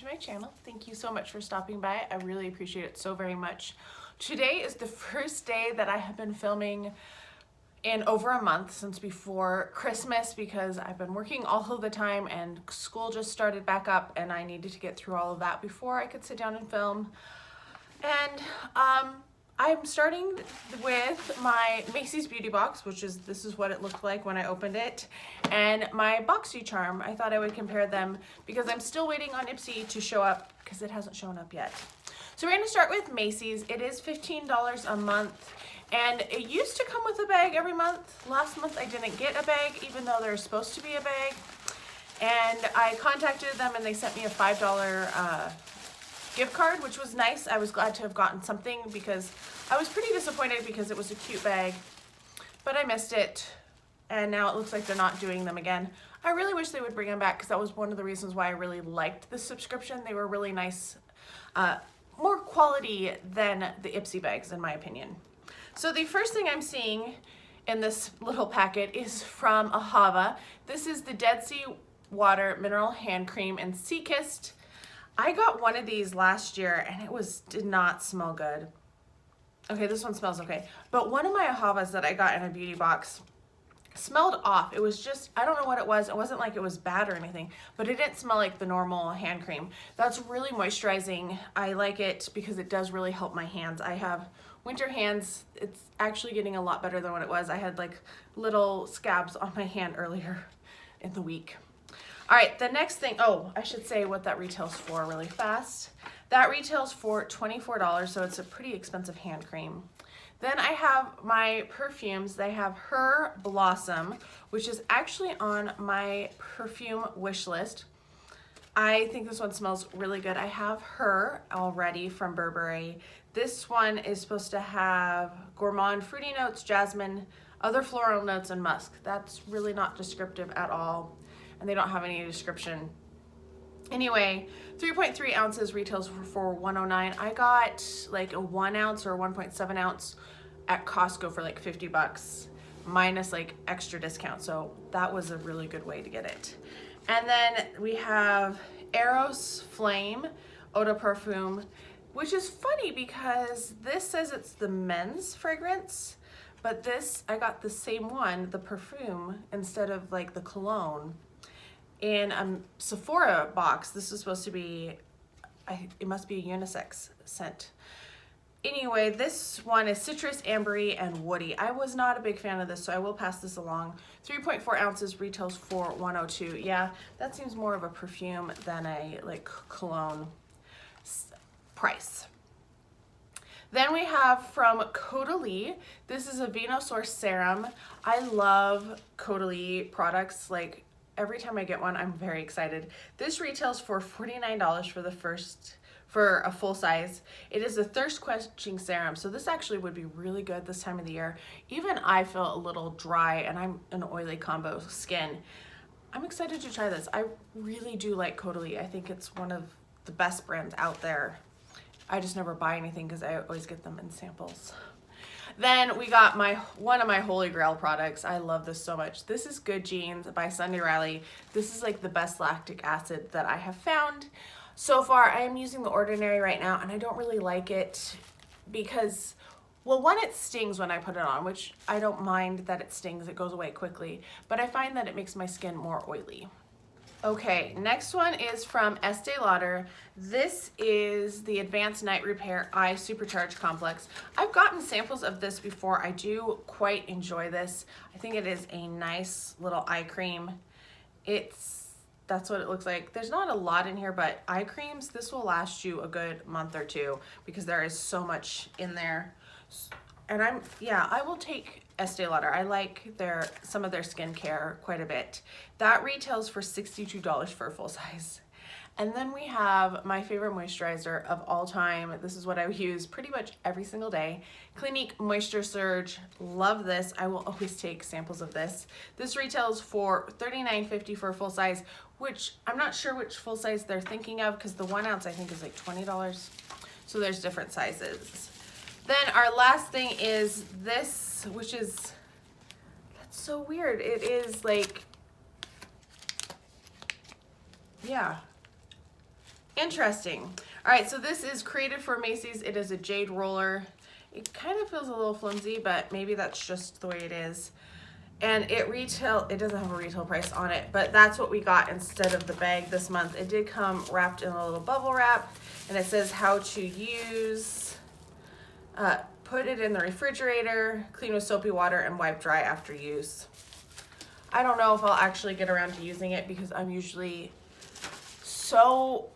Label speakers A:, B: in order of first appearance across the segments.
A: to my channel. Thank you so much for stopping by. I really appreciate it so very much. Today is the first day that I have been filming in over a month since before Christmas because I've been working all of the time and school just started back up and I needed to get through all of that before I could sit down and film. And I'm starting with my Macy's beauty box, this is what it looked like when I opened it, and my Boxycharm. I thought I would compare them because I'm still waiting on Ipsy to show up because it hasn't shown up yet. So we're going to start with Macy's. It is $15 a month, and it used to come with a bag every month. Last month I didn't get a bag even though there's supposed to be a bag, and I contacted them and they sent me a $5 gift card, which was nice. I was glad to have gotten something because I was pretty disappointed because it was a cute bag, but I missed it and now it looks like they're not doing them again. I really wish they would bring them back because that was one of the reasons why I really liked the subscription. They were really nice, more quality than the Ipsy bags in my opinion. So the first thing I'm seeing in this little packet is from Ahava. This is the Dead Sea Water Mineral Hand Cream in Sea Kissed. I got one of these last year and it did not smell good. Okay, this one smells okay. But one of my Ahavas that I got in a beauty box smelled off. It was just, I don't know what it was. It wasn't like it was bad or anything, but it didn't smell like the normal hand cream. That's really moisturizing. I like it because it does really help my hands. I have winter hands. It's actually getting a lot better than what it was. I had like little scabs on my hand earlier in the week. All right, the next thing, oh, I should say what that retails for really fast. That retails for $24, so it's a pretty expensive hand cream. Then I have my perfumes. They have Her Blossom, which is actually on my perfume wish list. I think this one smells really good. I have Her already from Burberry. This one is supposed to have gourmand fruity notes, jasmine, other floral notes, and musk. That's really not descriptive at all. And they don't have any description. Anyway, 3.3 ounces retails for $109. I got like a 1 ounce or 1.7 ounce at Costco for like 50 bucks minus like extra discount. So that was a really good way to get it. And then we have Eros Flame Eau de Parfum, which is funny because this says it's the men's fragrance, but this, I got the same one, the perfume, instead of like the cologne. In a Sephora box. This is supposed to be, it must be a unisex scent. Anyway, this one is citrus, ambery, and woody. I was not a big fan of this, so I will pass this along. 3.4 ounces retails for $102. Yeah, that seems more of a perfume than a like cologne price. Then we have from Caudalie. This is a Venusaur serum. I love Caudalie products. Like, every time I get one, I'm very excited. This retails for $49 for a full size. It is a thirst quenching serum, so this actually would be really good this time of the year. Even I feel a little dry and I'm an oily combo skin. I'm excited to try this. I really do like Caudalie. I think it's one of the best brands out there. I just never buy anything because I always get them in samples. Then we got one of my holy grail products. I love this so much. This is Good Genes by Sunday Riley. This is like the best lactic acid that I have found so far. I am using the Ordinary right now and I don't really like it because, well, one, it stings when I put it on, which I don't mind that it stings. It goes away quickly, but I find that it makes my skin more oily. Okay, next one is from Estee Lauder. This is the Advanced Night Repair Eye Supercharge Complex. I've gotten samples of this before. I do quite enjoy this. I think it is a nice little eye cream. That's what it looks like. There's not a lot in here, but eye creams, this will last you a good month or two because there is so much in there. And I will take Estee Lauder. I like some of their skincare quite a bit. That retails for $62 for a full size. And then we have my favorite moisturizer of all time. This is what I use pretty much every single day. Clinique Moisture Surge. Love this. I will always take samples of this. This retails for $39.50 for a full size, which I'm not sure which full size they're thinking of because the 1 ounce I think is like $20. So there's different sizes. Then our last thing is this, which is, that's so weird. It is like, yeah, Interesting. All right, so this is created for Macy's. It is a jade roller. It kind of feels a little flimsy, but maybe that's just the way it is. And it doesn't have a retail price on it, but that's what we got instead of the bag this month. It did come wrapped in a little bubble wrap, and it says how to use, put it in the refrigerator, clean with soapy water, and wipe dry after use. I don't know if I'll actually get around to using it because I'm usually so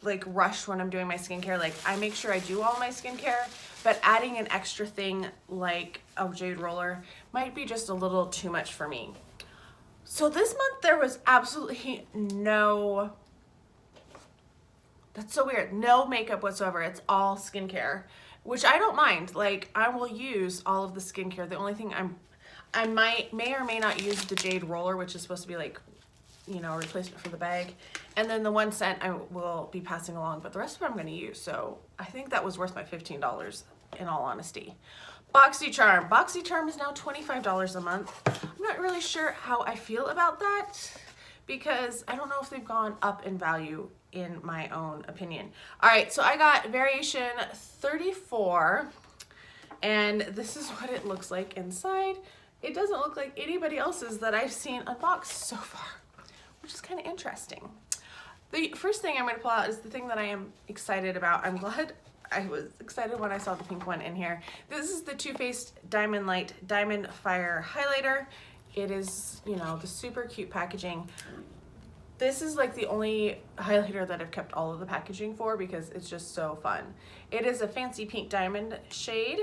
A: like rushed when I'm doing my skincare. Like I make sure I do all my skincare, but adding an extra thing like a jade roller might be just a little too much for me. So this month there was absolutely no, that's so weird, no makeup whatsoever. It's all skincare, which I don't mind. Like I will use all of the skincare. The only thing I may or may not use the jade roller, which is supposed to be like, you know, a replacement for the bag. And then the 1 cent I will be passing along, but the rest of it I'm going to use. So I think that was worth my $15 in all honesty. Boxycharm. Boxycharm is now $25 a month. I'm not really sure how I feel about that because I don't know if they've gone up in value in my own opinion. All right, so I got variation 34 and this is what it looks like inside. It doesn't look like anybody else's that I've seen unboxed so far, which is kind of interesting. The first thing I'm going to pull out is the thing that I am excited about. I'm glad I was excited when I saw the pink one in here. This is the Too Faced Diamond Light Diamond Fire Highlighter. It is, you know, the super cute packaging. This is like the only highlighter that I've kept all of the packaging for because it's just so fun. It is a fancy pink diamond shade.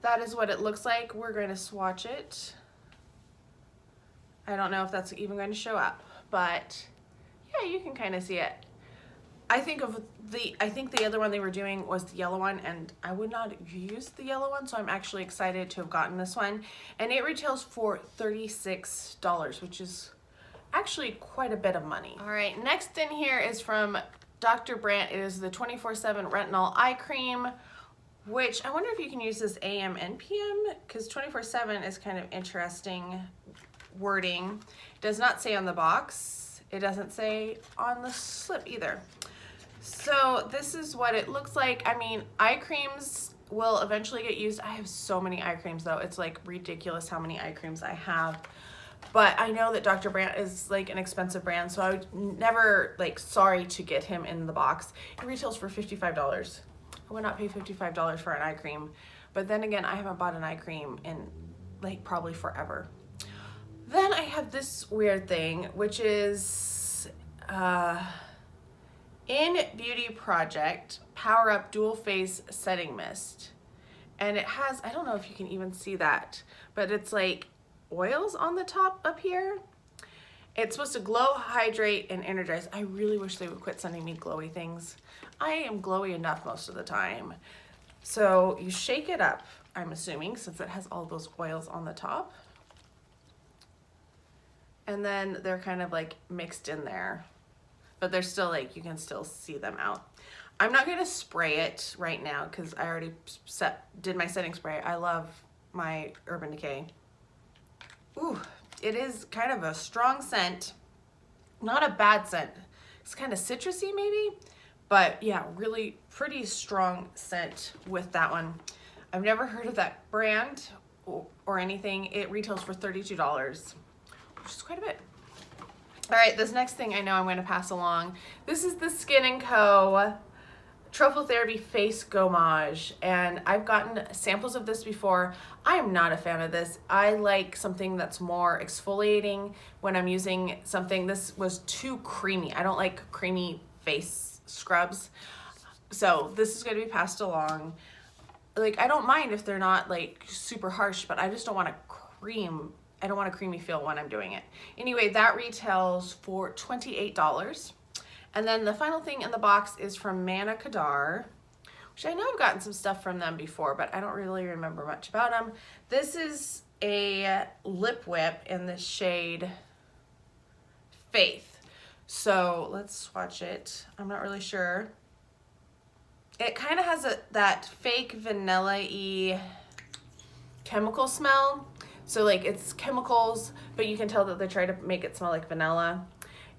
A: That is what it looks like. We're going to swatch it. I don't know if that's even going to show up, but yeah, you can kind of see it. I think the other one they were doing was the yellow one, and I would not use the yellow one, so I'm actually excited to have gotten this one. And it retails for $36, which is actually quite a bit of money. All right, next in here is from Dr. Brandt. It is the 24/7 Retinol Eye Cream, which I wonder if you can use this AM and PM, because 24/7 is kind of interesting wording. It does not say on the box. It doesn't say on the slip either. So this is what it looks like. I mean, eye creams will eventually get used. I have so many eye creams though. It's like ridiculous how many eye creams I have. But I know that Dr. Brandt is like an expensive brand, so I would never like sorry to get him in the box. It retails for $55. I would not pay $55 for an eye cream. But then again, I haven't bought an eye cream in like probably forever. Then I have this weird thing, which is In Beauty Project Power Up Dual Face Setting Mist. And it has, I don't know if you can even see that, but it's like oils on the top up here. It's supposed to glow, hydrate, and energize. I really wish they would quit sending me glowy things. I am glowy enough most of the time. So you shake it up, I'm assuming, since it has all those oils on the top. And then they're kind of like mixed in there, but they're still like, you can still see them out. I'm not gonna spray it right now because I already did my setting spray. I love my Urban Decay. Ooh, it is kind of a strong scent. Not a bad scent. It's kind of citrusy maybe, but yeah, really pretty strong scent with that one. I've never heard of that brand or anything. It retails for $32, which is quite a bit. All right, this next thing I know I'm going to pass along. This is the Skin & Co. Truffle Therapy Face Gommage, and I've gotten samples of this before. I am not a fan of this. I like something that's more exfoliating when I'm using something. This was too creamy. I don't like creamy face scrubs. So this is going to be passed along. Like, I don't mind if they're not like super harsh, but I just don't want a cream. I don't want a creamy feel when I'm doing it. Anyway, that retails for $28. And then the final thing in the box is from Manna Kadar, which I know I've gotten some stuff from them before, but I don't really remember much about them. This is a lip whip in the shade Faith. So let's swatch it. I'm not really sure. It kind of has that fake vanilla-y chemical smell. So like it's chemicals, but you can tell that they try to make it smell like vanilla.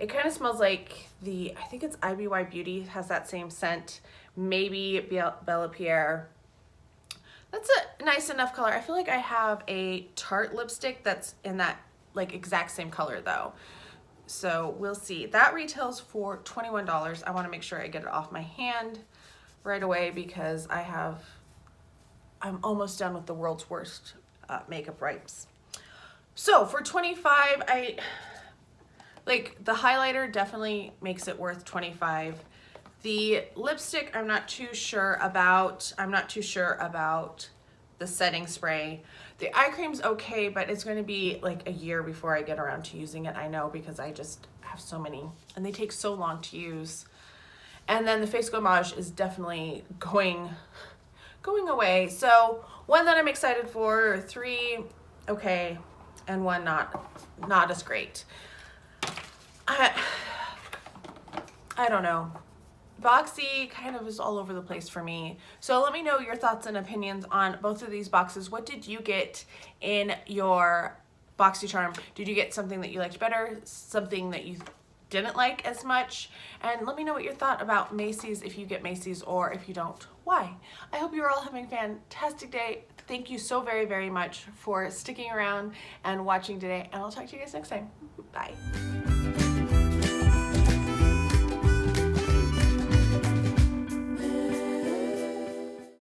A: It kind of smells like I think it's IBY Beauty has that same scent. Maybe Bella Pierre. That's a nice enough color. I feel like I have a Tarte lipstick that's in that like exact same color though. So we'll see. That retails for $21. I want to make sure I get it off my hand right away because I'm almost done with the world's worst makeup wipes. So for $25, like the highlighter definitely makes it worth $25. The lipstick, I'm not too sure about. I'm not too sure about the setting spray. The eye cream's okay, but it's going to be like a year before I get around to using it. I know because I just have so many and they take so long to use. And then the face gommage is definitely going away. So one that I'm excited for, 3 okay, and 1 not as great. I don't know. Boxy kind of is all over the place for me. So let me know your thoughts and opinions on both of these boxes. What did you get in your Boxycharm? Did you get something that you liked better? Something that you didn't like as much? And let me know what you thought about Macy's, if you get Macy's, or if you don't, why? I hope you're all having a fantastic day. Thank you so very, very much for sticking around and watching today, and I'll talk to you guys next time. Bye.